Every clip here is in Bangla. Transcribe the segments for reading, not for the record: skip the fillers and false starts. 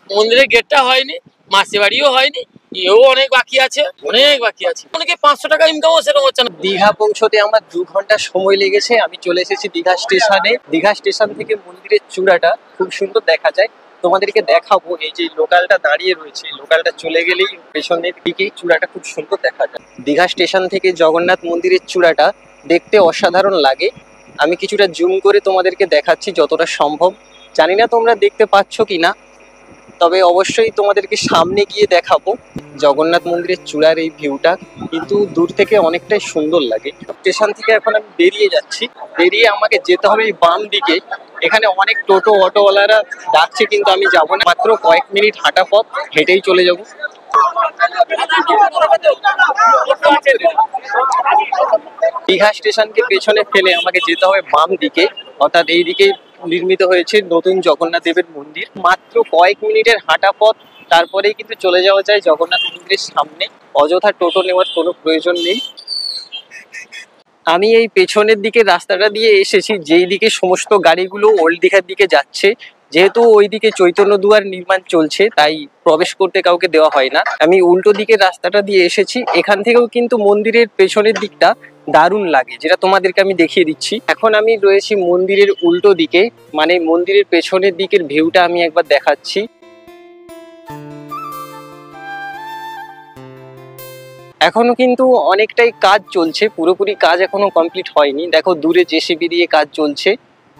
মন্দিরের গেটটা হয়নি, মাসি বাড়িও হয়নি, এও অনেক বাকি আছে, অনেক বাকি আছে। অনেকে 500 টাকা ইনকামও সেরকম হচ্ছে না। দীঘা পৌঁছতে আমার 2 ঘন্টা সময় লেগেছে। আমি চলে এসেছি দীঘা স্টেশনে। দীঘা স্টেশন থেকে মন্দিরের চূড়াটা খুব সুন্দর দেখা যায়। তোমাদেরকে দেখাবো। এই যে লোকালটা দাঁড়িয়ে রয়েছে, লোকালটা চলে গেলেই পেছনের দিকেই চূড়াটা খুব সুন্দর দেখা যায়। দীঘা স্টেশন থেকে জগন্নাথ মন্দিরের চূড়াটা দেখতে অসাধারণ লাগে। আমি কিছুটা জুম করে তোমাদেরকে দেখাচ্ছি যতটা সম্ভব। জানি না তোমরা দেখতে পাচ্ছ কিনা, তবে অবশ্যই তোমাদেরকে সামনে গিয়ে দেখাবো জগন্নাথ মন্দিরের চূড়ার এই ভিউটা, কিন্তু দূর থেকে অনেকটাই সুন্দর লাগে। স্টেশন থেকে এখন আমি বেরিয়ে যাচ্ছি। বেরিয়ে আমাকে যেতে হবে এই বাম দিকে। এখানে অনেক টোটো অটোওয়ালারা ডাকছে, কিন্তু আমি যাব না। মাত্র কয়েক মিনিট হাঁটা পথ, হেঁটেই চলে যাব। দীঘা স্টেশনকে পেছনে ফেলে আমাকে যেতে হবে বাম দিকে, অর্থাৎ এই দিকে নির্মিত হয়েছে নতুন জগন্নাথ দেবের মন্দির। মাত্র কয়েক মিনিটের হাঁটা পথ, তারপরেই কিন্তু চলে যাওয়া যায় জগন্নাথ মন্দিরের সামনে। অযথা টোটো নেওয়ার কোনো প্রয়োজন নেই। আমি এই পেছনের দিকে রাস্তাটা দিয়ে এসেছি, যেই দিকে সমস্ত গাড়িগুলো ওল্ড দীঘার দিকে যাচ্ছে। যেহেতু ওইদিকে চৈতন্য দুয়ার নির্মাণ চলছে, তাই প্রবেশ করতে কাউকে দেওয়া হয় না। আমি উল্টো দিকের রাস্তাটা দিয়ে এসেছি। এখান থেকেও কিন্তু মন্দিরের পেছনের দিকটা দারুণ লাগে, যেটা তোমাদেরকে আমি দেখিয়ে দিচ্ছি। এখন আমি রয়েছি মন্দিরের উল্টো দিকে, মানে মন্দিরের পেছনের দিকের ভিউটা আমি একবার দেখাচ্ছি। এখনো কিন্তু অনেকটাই কাজ চলছে, পুরোপুরি কাজ এখনো কমপ্লিট হয়নি। দেখো দূরে জেসিবি দিয়ে কাজ চলছে।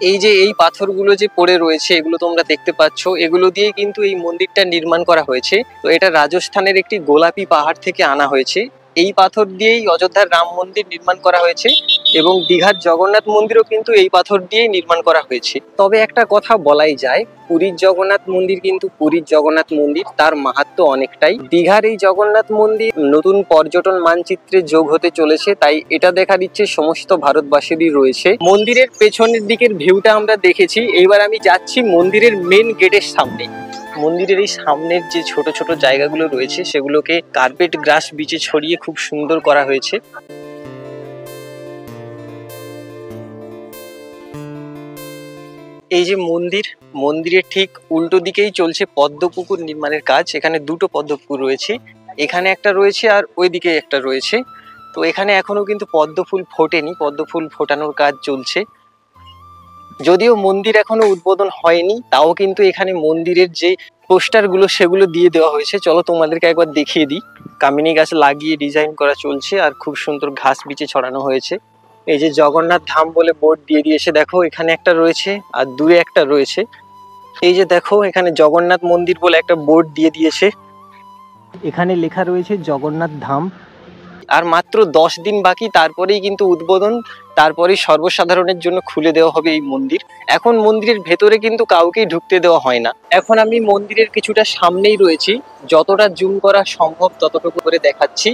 এই যে এই পাথরগুলো যে পড়ে রয়েছে, এগুলো তোমরা দেখতে পাচ্ছ, এগুলো দিয়ে কিন্তু এই মন্দিরটা নির্মাণ করা হয়েছে। তো এটা রাজস্থানের একটি গোলাপি পাহাড় থেকে আনা হয়েছে। এই পাথর দিয়েই অযোধ্যার রাম মন্দির নির্মাণ করা হয়েছে, এবং দীঘার জগন্নাথ মন্দিরও কিন্তু এই পাথর দিয়েই নির্মাণ করা হয়েছে। তবে একটা কথা বলাই যায়, পুরীর জগন্নাথ মন্দির কিন্তু পুরীর জগন্নাথ মন্দির, তার মাহাত্ম্য অনেকটাই। দীঘার এই জগন্নাথ মন্দির নতুন পর্যটন মানচিত্রে যোগ হতে চলেছে, তাই এটা দেখার ইচ্ছে সমস্ত ভারতবাসীরই রয়েছে। মন্দিরের পেছনের দিকের ভিউটা আমরা দেখেছি, এইবার আমি যাচ্ছি মন্দিরের মেন গেটের সামনে। মন্দিরের এই সামনের যে ছোট ছোট জায়গাগুলো রয়েছে, সেগুলোকে কার্পেট গ্রাস বিচে ছড়িয়ে খুব সুন্দর করা হয়েছে। এই যে মন্দির, মন্দিরের ঠিক উল্টো দিকেই চলছে পদ্মপুকুর নির্মাণের কাজ। এখানে দুটো পদ্মপুকুর রয়েছে, এখানে একটা রয়েছে আর ওইদিকে একটা রয়েছে। তো এখানে এখনো কিন্তু পদ্ম ফুল ফোটেনি, পদ্ম ফুল ফোটানোর কাজ চলছে। যদিও মন্দির এখনো উদ্বোধন হয়নি, তাও কিন্তু এখানে মন্দিরের যে পোস্টার গুলো সেগুলো দিয়ে দেওয়া হয়েছে। চলো তোমাদেরকে একবার দেখিয়ে দিই। কামিনী গাছ লাগিয়ে ডিজাইন করা চলছে, আর খুব সুন্দর ঘাস বিচে ছড়ানো হয়েছে। এই যে জগন্নাথ ধাম বলে বোর্ড দিয়ে দিয়েছে, দেখো এখানে একটা রয়েছে আর দূরে একটা রয়েছে। এই যে দেখো এখানে জগন্নাথ মন্দির বলে একটা বোর্ড দিয়ে দিয়েছে, এখানে লেখা রয়েছে জগন্নাথ ধাম। আর মাত্র 10 দিন বাকি, তারপরেই কিন্তু উদ্বোধন, তারপরেই সর্বসাধারণের জন্য খুলে দেওয়া হবে এই মন্দির। এখন মন্দিরের ভেতরে কিন্তু কাউকেই ঢুকতে দেওয়া হয় না। এখন আমি মন্দিরের কিছুটা সামনেই রয়েছি, যতটা জুম করা সম্ভব ততটুকু করে দেখাচ্ছি।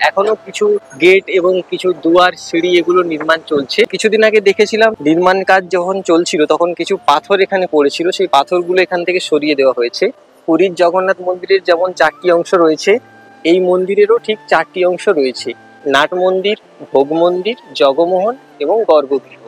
এখনো কিছু গেট এবং কিছু দুয়ার, সিঁড়ি এগুলো নির্মাণ চলছে। কিছুদিন আগে দেখেছিলাম নির্মাণ কাজ যখন চলছিল, তখন কিছু পাথর এখানে পড়েছিল, সেই পাথরগুলো এখান থেকে সরিয়ে দেওয়া হয়েছে। পুরীর জগন্নাথ মন্দিরের যেমন 4টি অংশ রয়েছে, এই মন্দিরেরও ঠিক 4টি অংশ রয়েছে: নাট মন্দির, ভোগ মন্দির, জগমোহন এবং গর্ভগৃহ।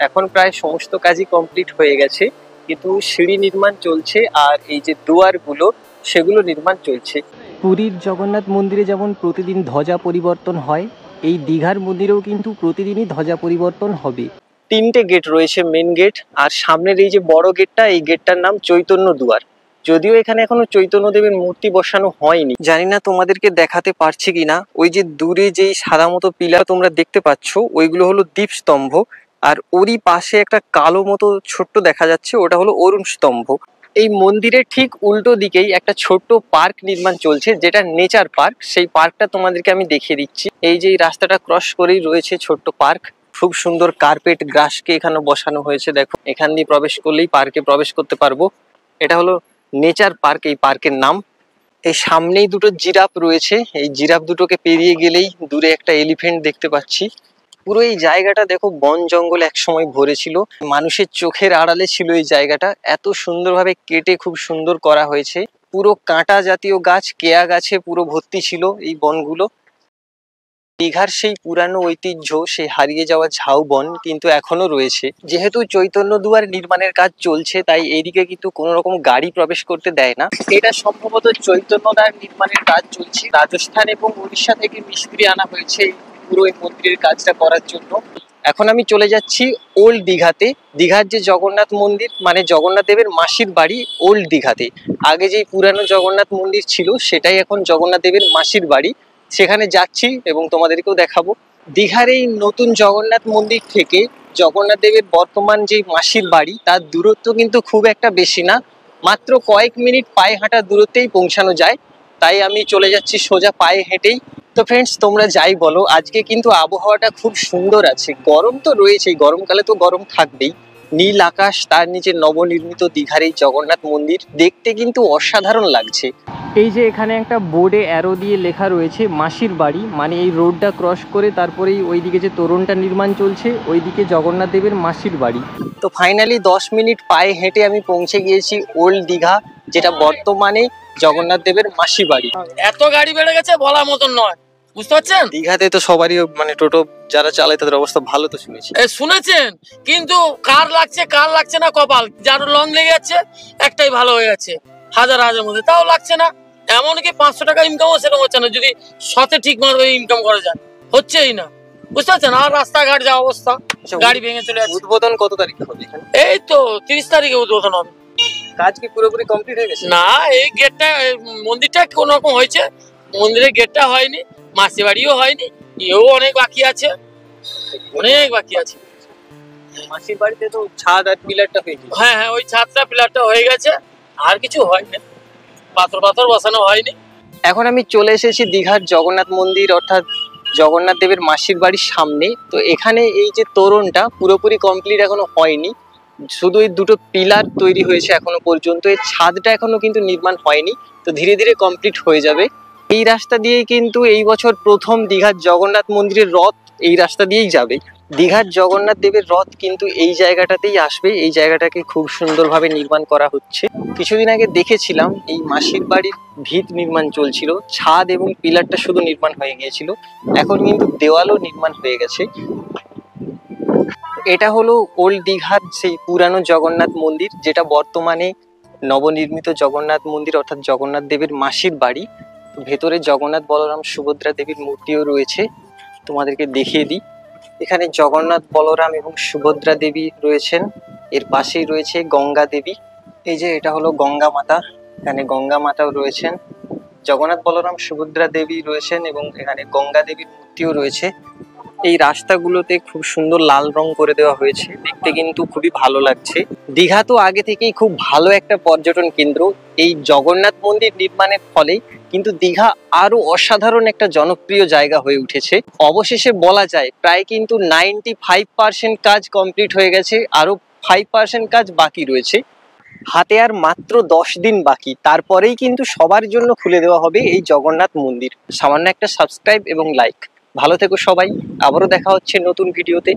এখন প্রায় সমস্ত কাজই কমপ্লিট হয়ে গেছে, কিন্তু সিঁড়ি নির্মাণ চলছে, আর এই যে দুয়ারগুলো সেগুলো নির্মাণ চলছে। পুরীর জগন্নাথ মন্দিরে যেমন প্রতিদিন ধ্বজা পরিবর্তন হয়, এই দীঘার মন্দিরেও কিন্তু প্রতিদিনই ধ্বজা পরিবর্তন হবে। 3টে গেট রয়েছে, মেন গেট, আর সামনের এই যে বড় গেটটা, এই গেটটার নাম চৈতন্য দুয়ার। যদিও এখানে এখনো চৈতন্য দেবের মূর্তি বসানো হয়নি। জানি না তোমাদেরকে দেখাতে পারছি কিনা, ওই যে দূরে যেই সাদা মতো পিলার তোমরা দেখতে পাচ্ছ, ওইগুলো হলো দীপস্তম্ভ, আর ওরই পাশে একটা কালো মতো ছোট্ট দেখা যাচ্ছে, ওটা হলো অরুণ স্তম্ভ। এই মন্দিরের ঠিক উল্টো দিকেই একটা ছোট্ট পার্ক নির্মাণ চলছে, যেটা নেচার পার্ক। সেই পার্কটা তোমাদেরকে আমি দেখিয়ে দিচ্ছি। এই যে রাস্তাটা ক্রস করেই রয়েছে ছোট্ট পার্ক। খুব সুন্দর কার্পেট গ্রাসকে এখানে বসানো হয়েছে। দেখো এখান দিয়ে প্রবেশ করলেই পার্কে প্রবেশ করতে পারবো। এটা হলো নেচার পার্ক, এই পার্কের নাম। এই সামনেই দুটো জিরাফ রয়েছে, এই জিরাফ দুটোকে পেরিয়ে গেলেই দূরে একটা এলিফ্যান্ট দেখতে পাচ্ছি। পুরো এই জায়গাটা দেখো বন জঙ্গল একসময় ভরে ছিল, মানুষের চোখের আড়ালে ছিল এই জায়গাটা। এত সুন্দরভাবে কেটে খুব সুন্দর করা হয়েছে। পুরো কাঁটা জাতীয় গাছ, কেয়া গাছে পুরো ভর্তি ছিল এই বনগুলো। দীঘার সেই পুরানো ঐতিহ্য, সেই হারিয়ে যাওয়া ঝাউবন কিন্তু এখনো রয়েছে। যেহেতু চৈতন্য দুয়ার নির্মাণের কাজ চলছে, তাই এইদিকে কিন্তু কোনো রকম গাড়ি প্রবেশ করতে দেয় না। এটা সম্ভবত চৈতন্য দ্বার নির্মাণের কাজ চলছে। রাজস্থান এবং উড়িষ্যা থেকে মিস্ত্রি আনা হয়েছে এই পুরো এই মন্দিরের কাজটা করার জন্য। এখন আমি চলে যাচ্ছি ওল্ড দীঘাতে। দীঘার যে জগন্নাথ মন্দির, মানে জগন্নাথ দেবের মাসির বাড়ি ওল্ড দীঘাতে। আগে যে পুরানো জগন্নাথ মন্দির ছিল সেটাই এখন জগন্নাথ দেবের মাসির বাড়ি। সেখানে যাচ্ছি এবং তোমাদেরকেও দেখাবো। দীঘার এই নতুন জগন্নাথ মন্দির থেকে জগন্নাথ দেবের বর্তমান যে মাসির বাড়ি, তার দূরত্ব কিন্তু খুব একটা বেশি না, মাত্র কয়েক মিনিট পায়ে হাঁটা দূরত্বেই পৌঁছানো যায়। তাই আমি চলে যাচ্ছি সোজা পায়ে হেঁটেই। তো ফ্রেন্ডস, তোমরা যাই বলো, আজকে কিন্তু আবহাওয়াটা খুব সুন্দর আছে। গরম তো রয়েছেই, গরমকালে তো গরম থাকবেই। নীল আকাশ, তার নিচে নবনির্মিত দীঘার এই জগন্নাথ মন্দির দেখতে কিন্তু অসাধারণ লাগছে। এই যে এখানে একটা বোর্ডে অ্যারো দিয়ে লেখা রয়েছে মাসির বাড়ি, মানে এই রোডটা ক্রস করে তারপরেই ওইদিকে যে তোরণটা নির্মাণ চলছে ওইদিকে জগন্নাথ দেবের মাসির বাড়ি। তো ফাইনালি 10 মিনিট পায়ে হেঁটে আমি পৌঁছে গিয়েছি ওল্ড দীঘা, যেটা বর্তমানে জগন্নাথ দেবের মাসি বাড়ি। এত গাড়ি বেড়ে গেছে বলার মতন নয়, বুঝতে পারছেন? দীঘাতে তো সবারই মানে টোটো যারা চালায় তাদের অবস্থা ভালো তো শুনেছি। শুনেছেন, কিন্তু কার লাগছে না কপাল। যার লং লেগে যাচ্ছে, একটাই ভালো হয়ে যাচ্ছে হাজার হাজার মধ্যে, তাও লাগছে না। এমনকি 500 টাকা ইনকামও সেরকম হচ্ছে না, যদি শতে ঠিক মতো ইনকাম করা যায়, হচ্ছেই না, বুঝতে পারছেন? আর রাস্তাঘাট যা অবস্থা, গাড়ি ভেঙে চলে যাচ্ছে। উদ্বোধন কত তারিখে হবে এখানে? এই তো 30 তারিখে উদ্বোধন হবে। কাজ কি পুরোপুরি কমপ্লিট হয়ে গেছে? না, এই গেটটা, মন্দিরটা কোন রকম হয়েছে, মন্দিরের গেটটা হয়নি, মাসি বাড়িও হয়নি, এও অনেক বাকি আছে, অনেক বাকি আছে। মাসির বাড়িতে তো ছাদ আর পিলারটা হয়ে গেছে। হ্যাঁ হ্যাঁ, ওই ছাদটা পিলারটা হয়ে গেছে, আর কিছু হয়নি, পাথর বসানো হয়নি। এখন আমি চলে এসেছি দীঘার জগন্নাথ মন্দির, অর্থাৎ জগন্নাথ দেবের মাসির বাড়ির সামনে। তো এখানে এই যে তোরণটা পুরোপুরি কমপ্লিট এখনো হয়নি, শুধু এই দুটো পিলার তৈরি হয়েছে এখনো পর্যন্ত। এই ছাদটা এখনো কিন্তু নির্মাণ হয়নি, তো ধীরে ধীরে কমপ্লিট হয়ে যাবে। এই রাস্তা দিয়েই কিন্তু এই বছর প্রথম দীঘার জগন্নাথ মন্দিরের রথ এই রাস্তা দিয়েই যাবে। দীঘার জগন্নাথ দেবের রথ কিন্তু এই জায়গাটাতেই আসবে। এই জায়গাটাকে খুব সুন্দরভাবে নির্মাণ করা হচ্ছে। কিছুদিন আগে দেখেছিলাম এই মাসির বাড়ির ভিত নির্মাণ চলছিল, ছাদ এবং পিলারটা শুধু নির্মাণ হয়ে গিয়েছিল, এখন কিন্তু দেওয়ালও নির্মাণ হয়ে গেছে। এটা হলো ওল্ড দীঘার সেই পুরানো জগন্নাথ মন্দির, যেটা বর্তমানে নবনির্মিত জগন্নাথ মন্দির, অর্থাৎ জগন্নাথ দেবের মাসির বাড়ি। ভেতরে জগন্নাথ বলরাম সুভদ্রা দেবীর মূর্তিও রয়েছে, তোমাদেরকে দেখিয়ে দিই। এখানে জগন্নাথ বলরাম এবং সুভদ্রা দেবী রয়েছেন, এর পাশেই রয়েছে গঙ্গা দেবী। এই যে এটা হলো গঙ্গা মাতা, এখানে গঙ্গা মাতাও রয়েছেন, জগন্নাথ বলরাম সুভদ্রা দেবী রয়েছেন এবং এখানে গঙ্গা দেবীর মূর্তিও রয়েছে। এই রাস্তাগুলোতে খুব সুন্দর লাল রং করে দেওয়া হয়েছে, দেখতে কিন্তু খুবই ভালো লাগছে। দীঘা তো আগে থেকেই খুব ভালো একটা পর্যটন কেন্দ্র। এই জগন্নাথ মন্দির নির্মাণের ফলে কিন্তু দীঘা আরো অসাধারণ একটা জনপ্রিয় জায়গা হয়ে উঠেছে। অবশেষে বলা যায় প্রায় কিন্তু 95% কাজ কমপ্লিট হয়ে গেছে, আরো 5% কাজ বাকি রয়েছে। হাতে আর মাত্র 10 দিন বাকি, তারপরেই কিন্তু সবার জন্য খুলে দেওয়া হবে এই জগন্নাথ মন্দির। সামান্য একটা সাবস্ক্রাইব এবং লাইক। ভালো থেকো সবাই, আবারও দেখা হচ্ছে নতুন ভিডিওতে।